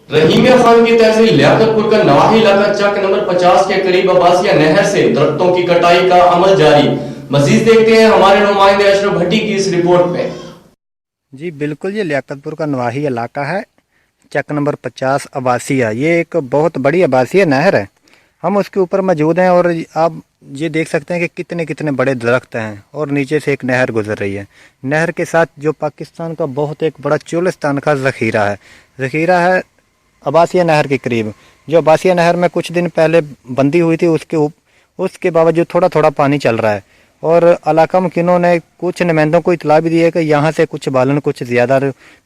रहीमिया खान की तहसील लियाकतपुर का नवाही इलाका चक नंबर 50 के करीब अब्बासिया नहर से दरख्तों की कटाई का अमल जारी। मजीद देखते हैं हमारे नुमाइंदे अशरफ भट्टी की इस रिपोर्ट में। जी बिल्कुल, ये लियाकतपुर का नवाही इलाका है, चक नंबर 50 अब्बासिया। ये एक बहुत बड़ी अब्बासिया नहर है, हम उसके ऊपर मौजूद हैं और आप ये देख सकते हैं कि कितने कितने बड़े दरख्त हैं और नीचे से एक नहर गुजर रही है। नहर के साथ जो पाकिस्तान का बहुत एक बड़ा चोलिस्तान का ज़ख़ीरा है अब्बासिया नहर के करीब। जो अब्बासिया नहर में कुछ दिन पहले बंदी हुई थी, उसके बावजूद थोड़ा थोड़ा पानी चल रहा है और इलाका मुखिनों ने कुछ नुमाइंदों को इतला भी दी है कि यहाँ से कुछ बालन कुछ ज़्यादा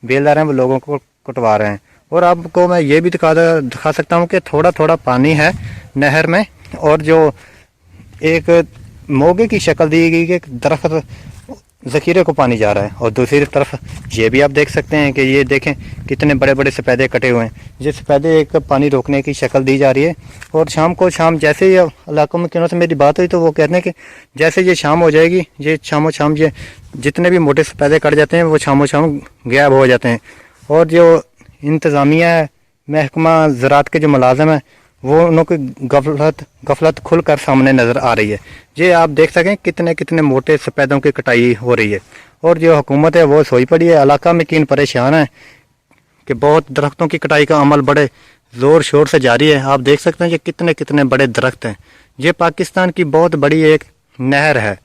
बेलदार हैं, वो लोगों को कटवा रहे हैं। और आपको मैं ये भी दिखा सकता हूँ कि थोड़ा थोड़ा पानी है नहर में और जो एक मोगे की शक्ल दी गई कि दरख्त ज़ख़ीरे को पानी जा रहा है। और दूसरी तरफ ये भी आप देख सकते हैं कि ये देखें कितने बड़े बड़े सफ़ेदे कटे हुए हैं। ये सफ़ेदे एक पानी रोकने की शक्ल दी जा रही है। और शाम जैसे ये इलाकों में किनों से मेरी बात हुई तो वो कहते हैं कि जैसे ये शाम हो जाएगी, ये शाम ये जितने भी मोटे सफ़ेदे कट जाते हैं वो शाम गायब हो जाते हैं। और जो इंतज़ामिया है, महकमा ज़राअत के जो मुलाज़िम हैं, वो उनको गफलत खुल कर सामने नज़र आ रही है। ये आप देख सकें कितने कितने मोटे सफ़ेदों की कटाई हो रही है। और जो हुकूमत है वो सोई पड़ी है। इलाका में किन परेशान है कि बहुत दरख्तों की कटाई का अमल बड़े ज़ोर शोर से जारी है। आप देख सकते हैं कि कितने कितने बड़े दरख्त हैं। ये पाकिस्तान की बहुत बड़ी एक नहर है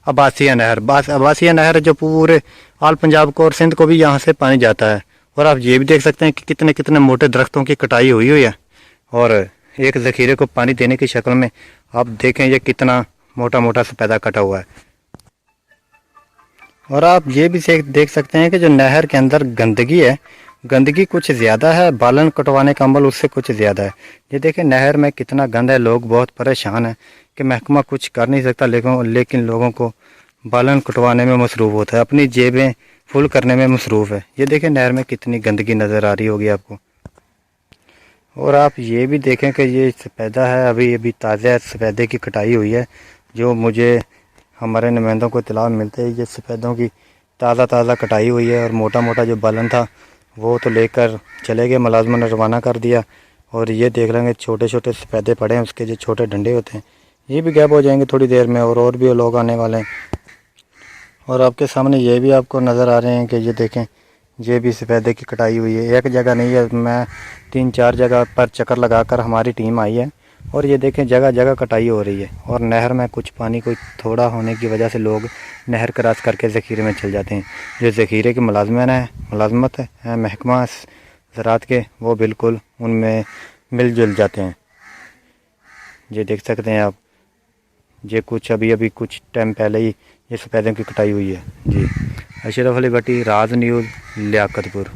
अब्बासिया नहर। अब्बासिया नहर जो पूरे आल पंजाब को और सिंध को भी यहाँ से पानी जाता है। और आप ये भी देख सकते हैं कि कितने कितने मोटे दरख्तों की कटाई हुई है और एक ज़ख़ीरे को पानी देने की शक्ल में आप देखें ये कितना मोटा मोटा सफ़ेदा कटा हुआ है। और आप ये भी देख सकते हैं कि जो नहर के अंदर गंदगी है, गंदगी कुछ ज़्यादा है, बालन कटवाने का अमल उससे कुछ ज़्यादा है। ये देखें नहर में कितना गंद है, लोग बहुत परेशान हैं कि महकमा कुछ कर नहीं सकता, लेकिन लोगों को बालन कटवाने में मसरूफ़ होता है, अपनी जेबें फुल करने में मसरूफ़ है। ये देखें नहर में कितनी गंदगी नज़र आ रही होगी आपको। और आप ये भी देखें कि ये सफ़ेदा है, अभी ताज़ा सफ़ेदे की कटाई हुई है। जो मुझे हमारे नुमाइंदों को इत्तला मिलते हैं, ये सफ़ेदों की ताज़ा कटाई हुई है। और मोटा मोटा जो बालन था वो तो लेकर चले गए, मुलाज़िमों ने रवाना कर दिया। और ये देख लेंगे छोटे छोटे सफ़ेदे पड़े हैं, उसके जो छोटे डंडे होते हैं ये भी गायब हो जाएंगे थोड़ी देर में। और भी लोग आने वाले हैं। और आपके सामने ये भी आपको नज़र आ रहे हैं कि ये देखें ये भी सफ़ेदे की कटाई हुई है। एक जगह नहीं है, मैं 3-4 जगह पर चक्कर लगाकर हमारी टीम आई है और ये देखें जगह जगह कटाई हो रही है। और नहर में कुछ पानी कोई थोड़ा होने की वजह से लोग नहर क्रॉस करके ज़ख़ीरे में चल जाते हैं। जो ज़ख़ीरे के मुलाज़मत है महकमा ज़राअत के, वो बिल्कुल उनमें मिलजुल जाते हैं। ये देख सकते हैं आप, ये कुछ अभी कुछ टाइम पहले ही ये सफ़ेदों की कटाई हुई है। जी अशरफ अली भट्टी, राज न्यूज़, लियाकतपुर।